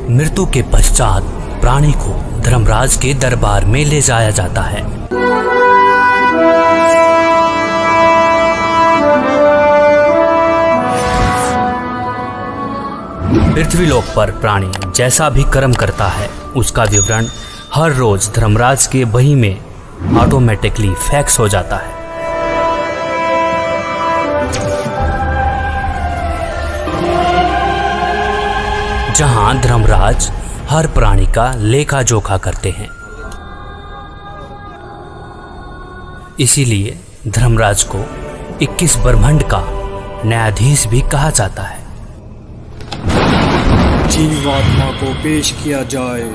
मृत्यु के पश्चात प्राणी को धर्मराज के दरबार में ले जाया जाता है। पृथ्वीलोक पर प्राणी जैसा भी कर्म करता है उसका विवरण हर रोज धर्मराज के बही में ऑटोमेटिकली फैक्स हो जाता है। जहां धर्मराज हर प्राणी का लेखा जोखा करते हैं। इसीलिए धर्मराज को 21 ब्रह्मांड का न्यायाधीश भी कहा जाता है। जीवात्मा को पेश किया जाए।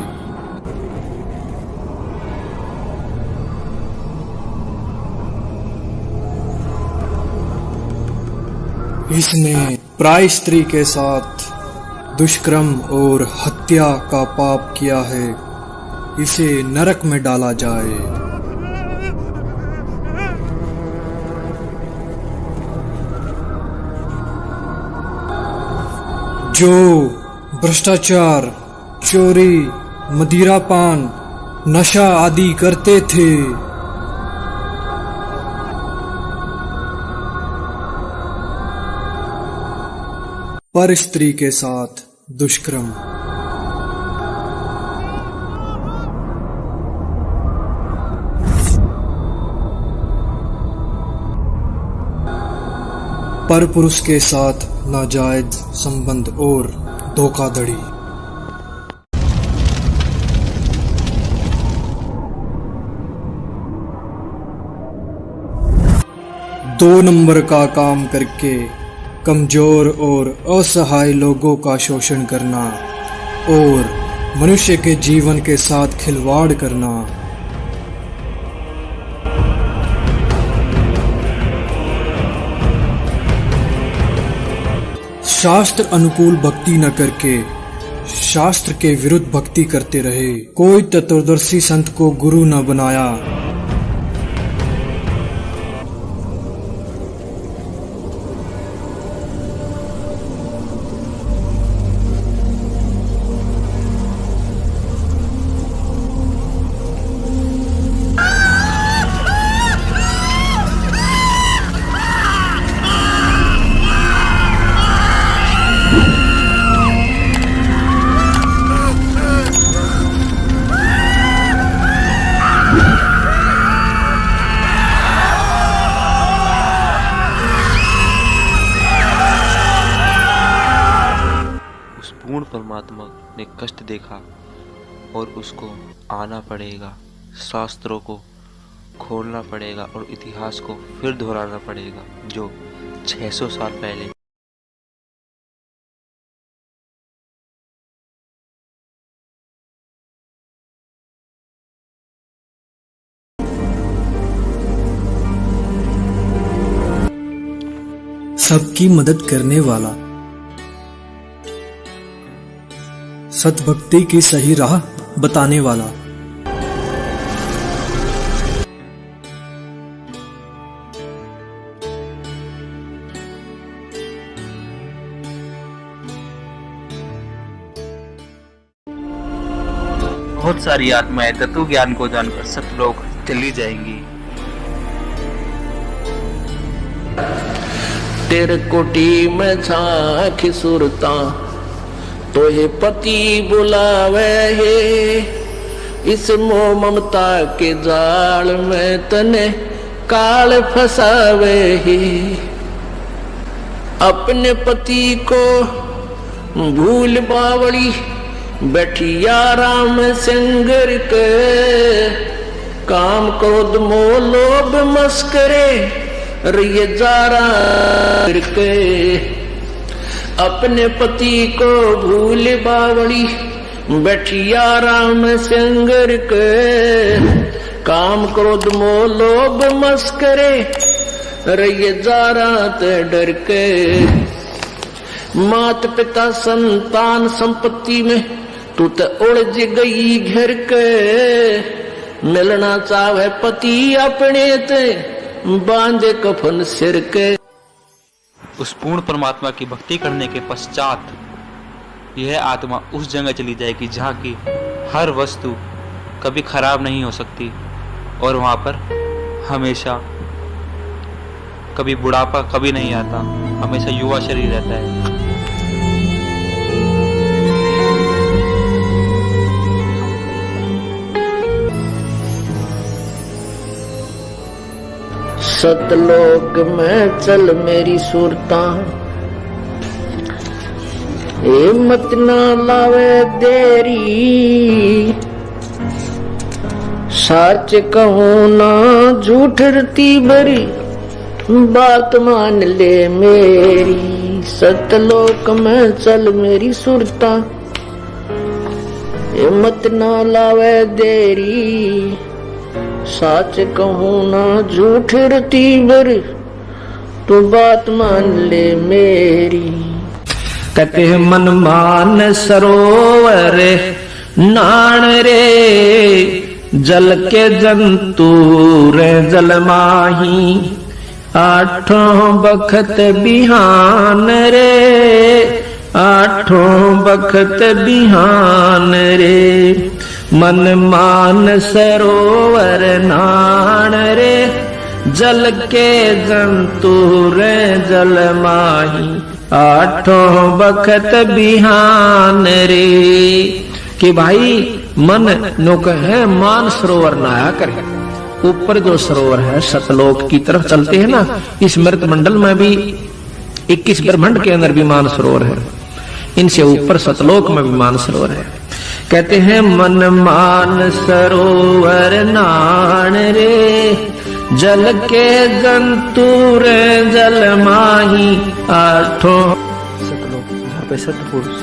इसने प्राय स्त्री के साथ दुष्कर्म और हत्या का पाप किया है, इसे नरक में डाला जाए। जो भ्रष्टाचार, चोरी, मदिरापान, नशा आदि करते थे, पर स्त्री के साथ दुष्कर्म। पर पुरुष के साथ नाजायज संबंध और धोखाधड़ी। दो नंबर का काम करके कमजोर और असहाय लोगों का शोषण करना और मनुष्य के जीवन के साथ खिलवाड़ करना। शास्त्र अनुकूल भक्ति न करके शास्त्र के विरुद्ध भक्ति करते रहे। कोई तत्वदर्शी संत को गुरु न बनाया। पूर्ण परमात्मा ने कष्ट देखा और उसको आना पड़ेगा, शास्त्रों को खोलना पड़ेगा और इतिहास को फिर दोहराना पड़ेगा जो 600 साल पहले सबकी मदद करने वाला, सतभक्ति की सही राह बताने वाला, बहुत सारी आत्माएं तत्व ज्ञान को जानकर सतलोक चली जाएंगी। तेरे कोटी में झांकी सुरता तो हे पति बुलावे है, इस मोह ममता के जाल में तने काल फसावे है। अपने पति को भूल बावड़ी बैठी आराम संगर के, काम क्रोध मोह लोभ मस्करे रिये जारा के। अपने पति को भूल बावड़ी बैठी आराम संगर के, काम क्रोध मोह लोभ मस्करे रहिए जारा ते डर के। मात पिता संतान संपत्ति में तू तो उलझ गई घर के, मिलना चाहे पति अपने ते बांधे कफन सिर के। उस पूर्ण परमात्मा की भक्ति करने के पश्चात यह आत्मा उस जगह चली जाएगी जहाँ की हर वस्तु कभी खराब नहीं हो सकती और वहाँ पर हमेशा कभी बुढ़ापा कभी नहीं आता, हमेशा युवा शरीर रहता है। सतलोक में चल मेरी सूरता, हिम्मत ना लावे देरी, सच कहूं ना झूठ रती भरी, बात मान ले मेरी। सतलोक में चल मेरी सुरता, हिम्मत ना लावे देरी, सच कहूं ना झूठ रती भरी, तू बात मान ले मेरी। कहते हैं मन मान सरोवर नाण रे, जल के जंतु रे जल माही, आठों बखत बिहान रे, आठों बखत बिहान रे। मन मान सरोवर नाण रे, जल के जंतु रे जल माही, आठों बखत बिहान रे। कि भाई मन नोक है मान सरोवर नहाया करे। ऊपर जो सरोवर है सतलोक की तरफ चलते हैं ना, इस मृत मंडल में भी 21 ब्रह्मांड के अंदर भी मान सरोवर है, इनसे ऊपर सतलोक में भी मान सरोवर है। कहते हैं मन मान सरोवर नाण रे, जल के जंतु रे जल माही, आठों सतलोक जहाँ पे सतपुरुष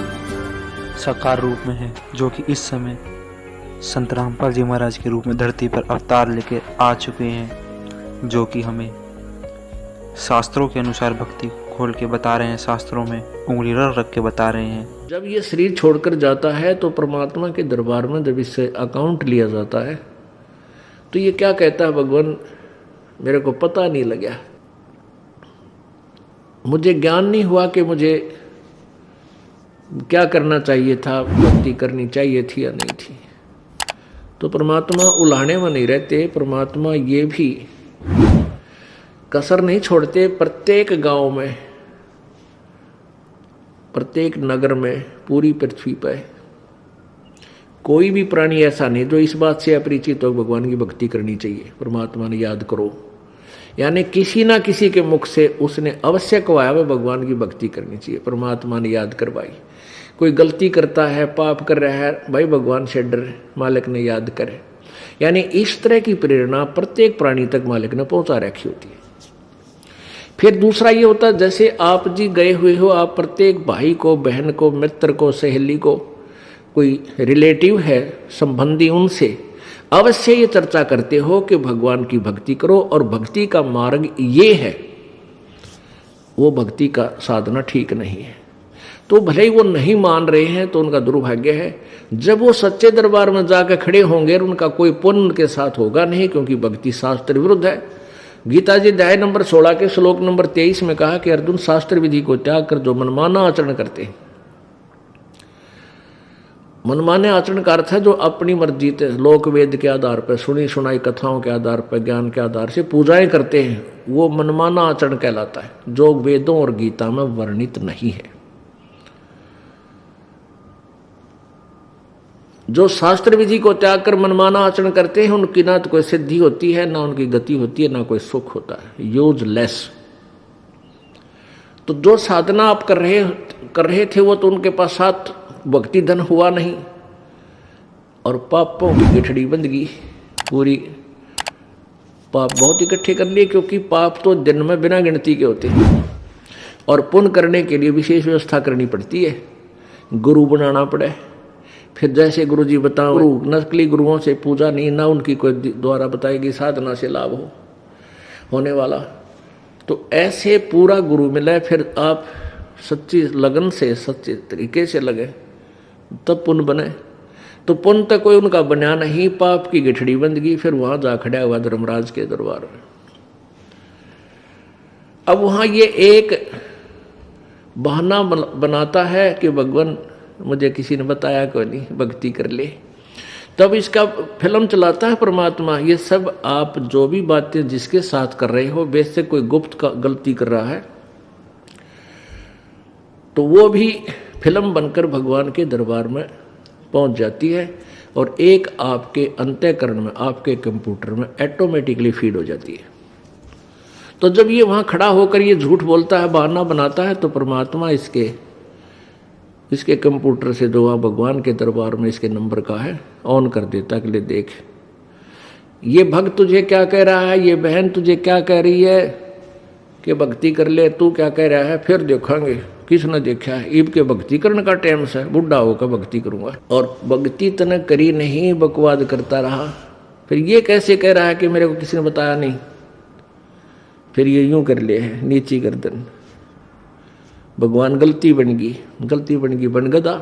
साकार रूप में है, जो कि इस समय संत रामपाल जी महाराज के रूप में धरती पर अवतार लेके आ चुके हैं, जो कि हमें शास्त्रों के अनुसार भक्ति खोल के बता रहे हैं, शास्त्रों में उंगली रख के बता रहे हैं। जब ये शरीर छोड़कर जाता है तो परमात्मा के दरबार में जब इससे अकाउंट लिया जाता है तो ये क्या कहता है, भगवान मेरे को पता नहीं लगा, मुझे ज्ञान नहीं हुआ कि मुझे क्या करना चाहिए था, भक्ति करनी चाहिए थी या नहीं थी। तो परमात्मा उलाहने में नहीं रहते, परमात्मा ये भी कसर नहीं छोड़ते। प्रत्येक गांव में, प्रत्येक नगर में, पूरी पृथ्वी पर कोई भी प्राणी ऐसा नहीं जो इस बात से अपरिचित हो भगवान की भक्ति करनी चाहिए, परमात्मा ने याद करो। यानी किसी ना किसी के मुख से उसने अवश्य कहवाया वह भगवान की भक्ति करनी चाहिए, परमात्मा ने याद करवाई। कोई गलती करता है, पाप कर रहा है, भाई भगवान से डर, मालिक ने याद करे। यानी इस तरह की प्रेरणा प्रत्येक प्राणी तक मालिक ने पहुंचा रखी होती है। फिर दूसरा ये होता है, जैसे आप जी गए हुए हो, आप प्रत्येक भाई को, बहन को, मित्र को, सहेली को, कोई रिलेटिव है, संबंधी, उनसे अवश्य ये चर्चा करते हो कि भगवान की भक्ति करो और भक्ति का मार्ग ये है, वो भक्ति का साधना ठीक नहीं है। तो भले ही वो नहीं मान रहे हैं तो उनका दुर्भाग्य है। जब वो सच्चे दरबार में जाकर खड़े होंगे उनका कोई पुण्य उनके साथ होगा नहीं, क्योंकि भक्ति शास्त्र विरुद्ध है। गीता जी अध्याय नंबर 16 के श्लोक नंबर 23 में कहा कि अर्जुन, शास्त्र विधि को त्याग कर जो मनमाना आचरण करते हैं, मनमाने आचरण का अर्थ है जो अपनी मर्जी से लोक वेद के आधार पर, सुनी सुनाई कथाओं के आधार पर, ज्ञान के आधार से पूजाएं करते हैं, वो मनमाना आचरण कहलाता है, जो वेदों और गीता में वर्णित नहीं है। जो शास्त्र विधि को त्याग कर मनमाना आचरण करते हैं उनकी ना तो कोई सिद्धि होती है, ना उनकी गति होती है, ना कोई सुख होता है, यूजलेस। तो जो साधना आप कर रहे थे वो तो उनके पास साथ भक्ति धन हुआ नहीं और पापों की गठड़ी बंध गई पूरी। पाप बहुत इकट्ठे कर लिए, क्योंकि पाप तो दिन में बिना गिनती के होते हैं और पुण्य करने के लिए विशेष व्यवस्था करनी पड़ती है, गुरु बनाना पड़े। फिर जैसे गुरु जी बताओ, नकली गुरुओं से पूजा नहीं, ना उनकी कोई द्वारा बताएगी साधना से लाभ होने वाला। तो ऐसे पूरा गुरु मिले, फिर आप सच्ची लगन से, सच्चे तरीके से लगे, तब पुण्य बने। तो पुण्य तक कोई उनका बना नहीं, पाप की गठड़ी बंद गई। फिर वहां जा खड़ा हुआ धर्मराज के दरबार में। अब वहां ये एक बहाना बनाता है कि भगवान मुझे किसी ने बताया कोई नहीं, भक्ति कर ले। तब इसका फिल्म चलाता है परमात्मा, ये सब आप जो भी बातें जिसके साथ कर रहे हो, वैसे कोई गुप्त का गलती कर रहा है तो वो भी फिल्म बनकर भगवान के दरबार में पहुंच जाती है और एक आपके अंतःकरण में, आपके कंप्यूटर में ऑटोमेटिकली फीड हो जाती है। तो जब ये वहाँ खड़ा होकर ये झूठ बोलता है, बहाना बनाता है, तो परमात्मा इसके कंप्यूटर से जो वहाँ भगवान के दरबार में इसके नंबर का है ऑन कर देता है कि ले देख, ये भक्त तुझे क्या कह रहा है, ये बहन तुझे क्या कह रही है कि भक्ति कर ले, तू क्या कह रहा है, फिर देखेंगे किसने देखा है। ईब के भक्ति करने का टाइम से, बुढ़ा होकर भक्ति करूंगा। और भक्ति तने करी नहीं, बकवाद करता रहा। फिर ये कैसे कह रहा है कि मेरे को किसी ने बताया नहीं, फिर ये यूं कर ले है नीची गर्दन। भगवान गलती बन गई बन गदा।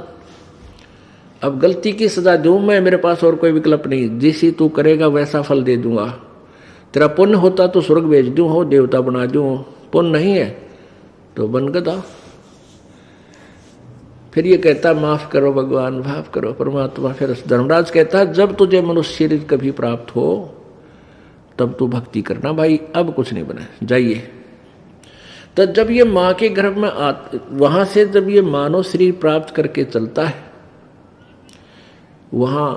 अब गलती की सजा दूं मैं, मेरे पास और कोई विकल्प नहीं। जिसी तू करेगा वैसा फल दे दूंगा। तेरा पुण्य होता तो स्वर्ग भेज दूं, हो देवता बना दूं, पुण्य नहीं है तो बन गदा। फिर ये कहता माफ करो भगवान, माफ करो परमात्मा। फिर धर्मराज कहता है जब तुझे मनुष्य शरीर कभी प्राप्त हो तब तू भक्ति करना भाई, अब कुछ नहीं बना, जाइए। तो जब ये माँ के गर्भ में वहां से जब ये मानव शरीर प्राप्त करके चलता है, वहां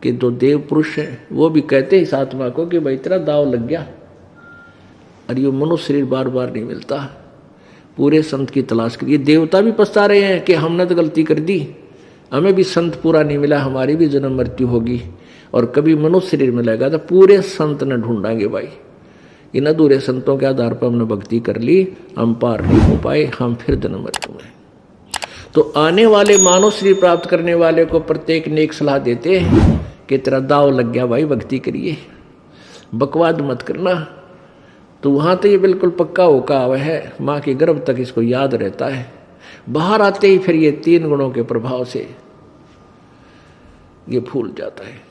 के जो देव पुरुष हैं वो भी कहते हैं इस आत्मा को कि भाई तेरा दाव लग गया और ये मनुष्य शरीर बार बार नहीं मिलता, पूरे संत की तलाश करिए। देवता भी पछता रहे हैं कि हमने तो गलती कर दी, हमें भी संत पूरा नहीं मिला, हमारी भी जन्म मृत्यु होगी और कभी मनुष्य शरीर मिलेगा तो पूरे संत न ढूंढांगे भाई। इन अधूरे संतों के आधार पर हमने भक्ति कर ली, हम पार नहीं हो पाए, हम फिर जन्म मृत्यु में। तो आने वाले मानव शरीर प्राप्त करने वाले को प्रत्येक नेक सलाह देते हैं कि तेरा दाव लग गया भाई, भक्ति करिए, बकवाद मत करना। तो वहां तो ये बिल्कुल पक्का होका हुआ है, माँ के गर्भ तक इसको याद रहता है। बाहर आते ही फिर ये 3 गुणों के प्रभाव से ये भूल जाता है।